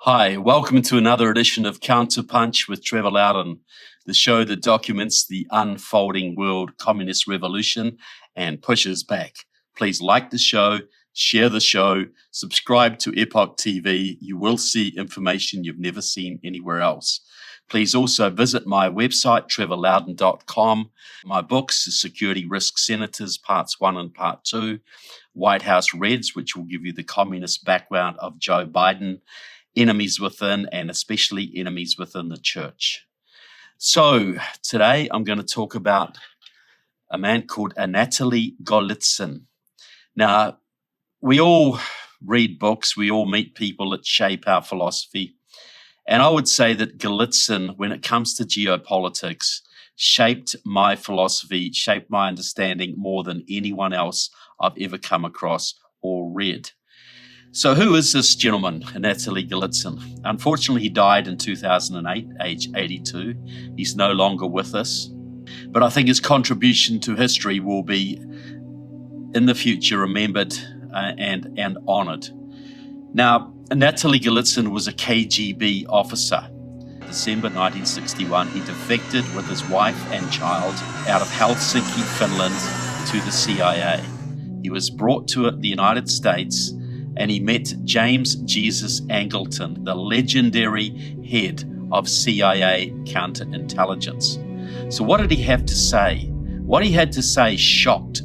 Hi, welcome to another edition of Counterpunch with Trevor Loudon, the show that documents the unfolding world communist revolution and pushes back. Please like the show, share the show, subscribe to Epoch TV. You will see information you've never seen anywhere else. Please also visit my website, trevorloudon.com. My books, The Security Risk Senators, Parts 1 and Part 2, White House Reds, which will give you the communist background of Joe Biden, Enemies Within, and especially Enemies Within the Church. So today I'm going to talk about a man called Anatoly Golitsyn. Now, we all read books, we all meet people that shape our philosophy. And I would say that Golitsyn, when it comes to geopolitics, shaped my philosophy, shaped my understanding more than anyone else I've ever come across or read. So who is this gentleman, Anatoly Golitsyn? Unfortunately, he died in 2008, age 82. He's no longer with us. But I think his contribution to history will be, in the future, remembered and honored. Now, Anatoly Golitsyn was a KGB officer. December 1961, he defected with his wife and child out of Helsinki, Finland, to the CIA. He was brought to the United States, and he met James Jesus Angleton, the legendary head of CIA counterintelligence. So what did he have to say? What he had to say shocked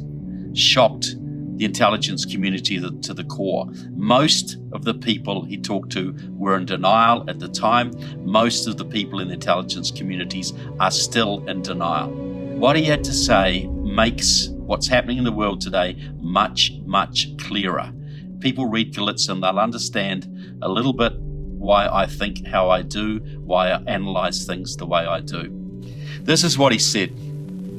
the intelligence community to the core. Most of the people he talked to were in denial at the time. Most of the people in the intelligence communities are still in denial. What he had to say makes what's happening in the world today much, much clearer. People read Golitsyn, they'll understand a little bit why I think how I do, why I analyze things the way I do. This is what he said.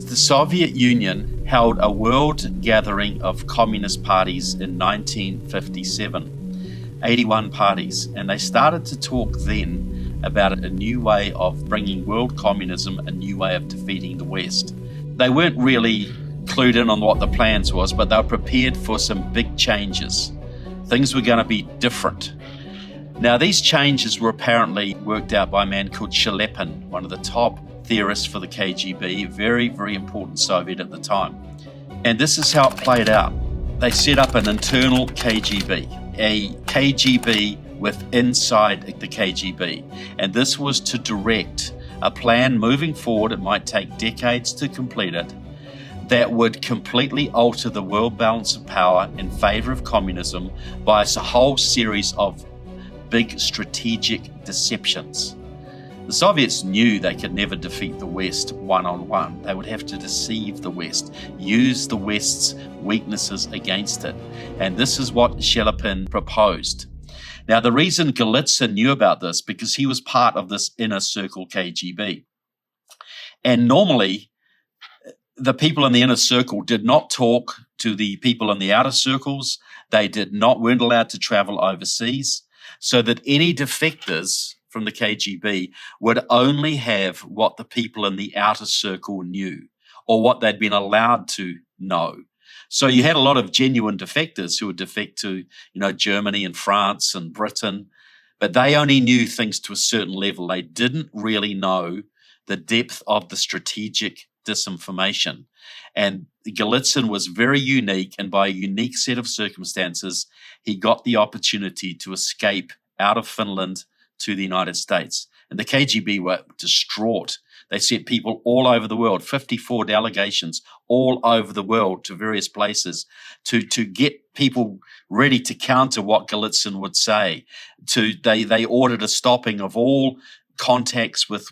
The Soviet Union held a world gathering of communist parties in 1957, 81 parties, and they started to talk then about a new way of bringing world communism, a new way of defeating the West. They weren't really clued in on what the plans was, but they were prepared for some big changes. Things were going to be different. Now, these changes were apparently worked out by a man called Shelepin, one of the top theorists for the KGB, very, very important Soviet at the time. And this is how it played out. They set up an internal KGB, a KGB inside the KGB. And this was to direct a plan moving forward, it might take decades to complete it, that would completely alter the world balance of power in favor of communism by a whole series of big strategic deceptions. The Soviets knew they could never defeat the West one-on-one. They would have to deceive the West, use the West's weaknesses against it. And this is what Shelepin proposed. Now, the reason Golitsyn knew about this, because he was part of this inner circle KGB. And normally, the people in the inner circle did not talk to the people in the outer circles. They weren't allowed to travel overseas, so that any defectors from the KGB would only have what the people in the outer circle knew, or what they'd been allowed to know. So you had a lot of genuine defectors who would defect to, Germany and France and Britain, but they only knew things to a certain level. They didn't really know the depth of the strategic disinformation. And Golitsyn was very unique, and by a unique set of circumstances, he got the opportunity to escape out of Finland to the United States. And the KGB were distraught. They sent people all over the world, 54 delegations all over the world to various places to get people ready to counter what Golitsyn would say. They ordered a stopping of all contacts with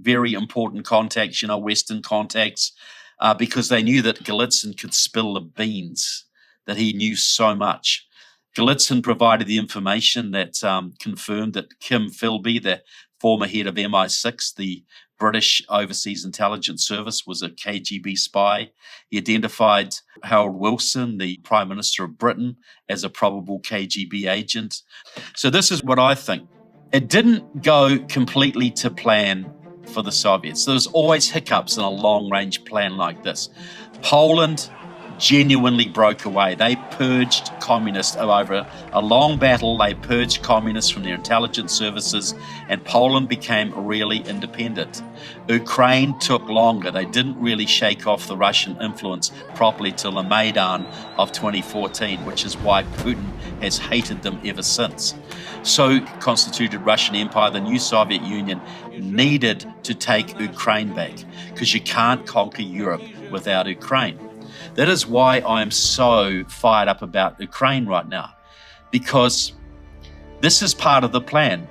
very important contacts, Western contacts, because they knew that Golitsyn could spill the beans, that he knew so much. Golitsyn provided the information that confirmed that Kim Philby, the former head of MI6, the British Overseas Intelligence Service, was a KGB spy. He identified Harold Wilson, the Prime Minister of Britain, as a probable KGB agent. So this is what I think. It didn't go completely to plan for the Soviets. There's always hiccups in a long-range plan like this. Poland genuinely broke away. They purged communists over a long battle. They purged communists from their intelligence services, and Poland became really independent. Ukraine took longer. They didn't really shake off the Russian influence properly till the Maidan of 2014, which is why Putin has hated them ever since. So constituted Russian Empire, the new Soviet Union, needed to take Ukraine back, because you can't conquer Europe without Ukraine. That is why I am so fired up about Ukraine right now, because this is part of the plan.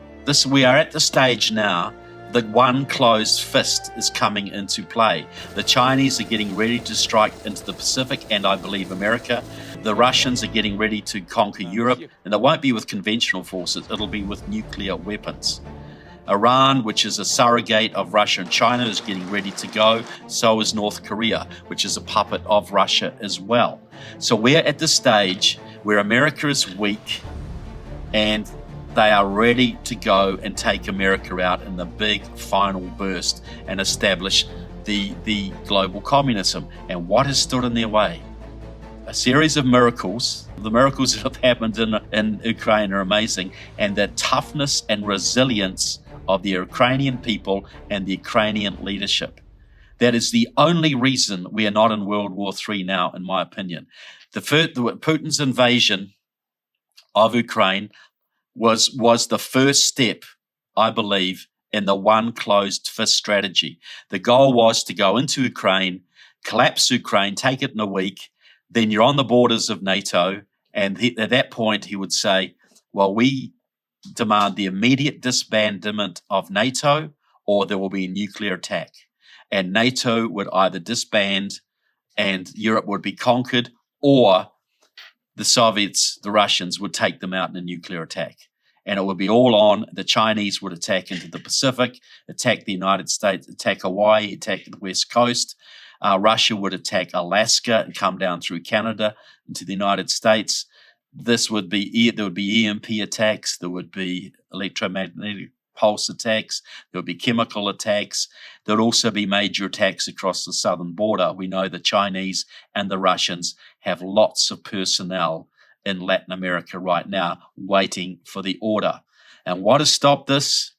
We are at the stage now that one closed fist is coming into play. The Chinese are getting ready to strike into the Pacific, and I believe America. The Russians are getting ready to conquer Europe, and it won't be with conventional forces, it'll be with nuclear weapons. Iran, which is a surrogate of Russia and China, is getting ready to go. So is North Korea, which is a puppet of Russia as well. So we're at the stage where America is weak and they are ready to go and take America out in the big final burst and establish the global communism. And what has stood in their way? A series of miracles. The miracles that have happened in Ukraine are amazing, and the toughness and resilience of the Ukrainian people and the Ukrainian leadership. That is the only reason we are not in World War III now, in my opinion. Putin's invasion of Ukraine was the first step, I believe, in the one closed fist strategy. The goal was to go into Ukraine, collapse Ukraine, take it in a week, then you're on the borders of NATO, and at that point he would say, well, we demand the immediate disbandment of NATO, or there will be a nuclear attack. And NATO would either disband and Europe would be conquered, or the Soviets, the Russians, would take them out in a nuclear attack. And it would be all on. The Chinese would attack into the Pacific, attack the United States, attack Hawaii, attack the West Coast. Russia would attack Alaska and come down through Canada into the United States. There would be EMP attacks, there would be electromagnetic pulse attacks, there would be chemical attacks, there would also be major attacks across the southern border. We know the Chinese and the Russians have lots of personnel in Latin America right now waiting for the order. And what has stopped this?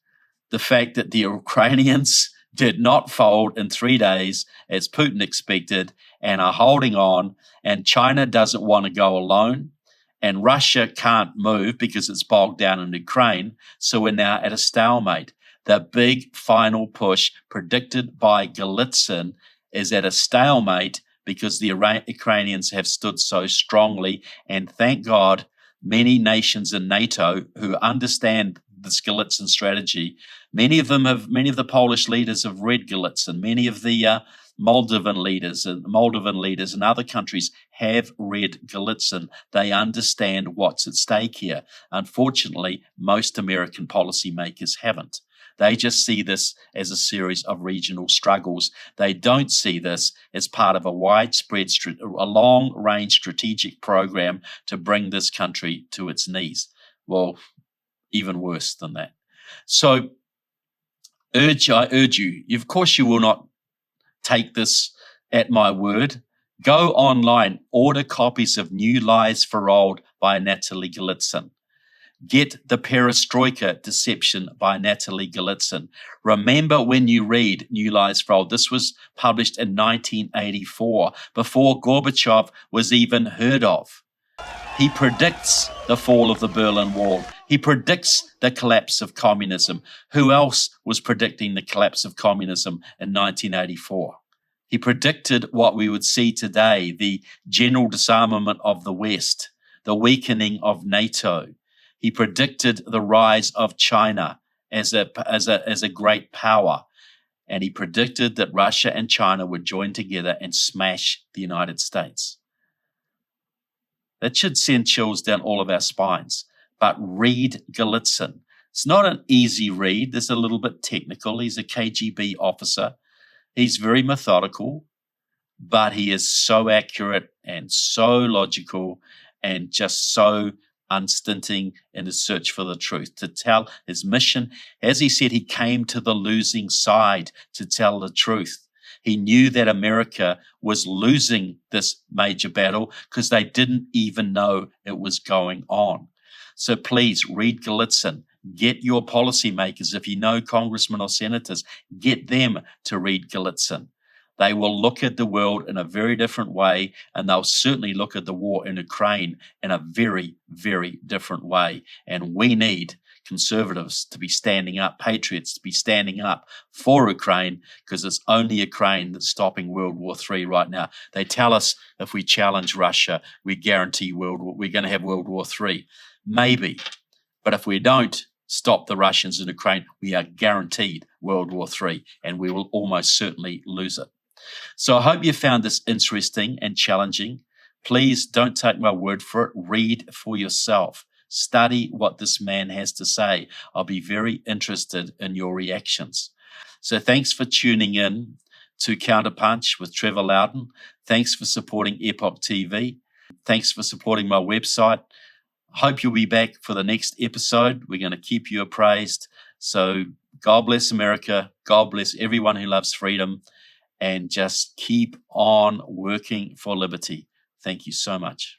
The fact that the Ukrainians did not fold in 3 days as Putin expected and are holding on, and China doesn't want to go alone. And Russia can't move because it's bogged down in Ukraine. So we're now at a stalemate. The big final push predicted by Golitsyn is at a stalemate because the Ukrainians have stood so strongly. And thank God, many nations in NATO who understand this Golitsyn strategy, many of the Polish leaders have read Golitsyn, many of the Moldovan leaders and other countries have read Golitsyn. They understand what's at stake here. Unfortunately, most American policymakers haven't. They just see this as a series of regional struggles. They don't see this as part of a widespread, a long-range strategic program to bring this country to its knees. Well, even worse than that. So I urge you, of course you will not take this at my word. Go online, order copies of New Lies for Old by Natalie Golitsyn. Get The Perestroika Deception by Natalie Golitsyn. Remember when you read New Lies for Old, this was published in 1984, before Gorbachev was even heard of. He predicts the fall of the Berlin Wall. He predicts the collapse of communism. Who else was predicting the collapse of communism in 1984? He predicted what we would see today, the general disarmament of the West, the weakening of NATO. He predicted the rise of China as a great power. And he predicted that Russia and China would join together and smash the United States. That should send chills down all of our spines. But read Golitsyn. It's not an easy read. There's a little bit technical. He's a KGB officer. He's very methodical, but he is so accurate and so logical and just so unstinting in his search for the truth. To tell his mission, as he said, he came to the losing side to tell the truth. He knew that America was losing this major battle because they didn't even know it was going on. So please read Golitsyn. Get your policymakers, if you know congressmen or senators, get them to read Golitsyn. They will look at the world in a very different way, and they'll certainly look at the war in Ukraine in a very, very different way. And we need conservatives to be standing up, patriots to be standing up for Ukraine, because it's only Ukraine that's stopping World War III right now. They tell us if we challenge Russia, we guarantee we're going to have World War III. Maybe. But if we don't stop the Russians in Ukraine, we are guaranteed World War III, and we will almost certainly lose it. So I hope you found this interesting and challenging. Please don't take my word for it. Read for yourself. Study what this man has to say. I'll be very interested in your reactions. So thanks for tuning in to Counterpunch with Trevor Loudon. Thanks for supporting Epoch TV. Thanks for supporting my website. Hope you'll be back for the next episode. We're going to keep you appraised. So God bless America. God bless everyone who loves freedom. And just keep on working for liberty. Thank you so much.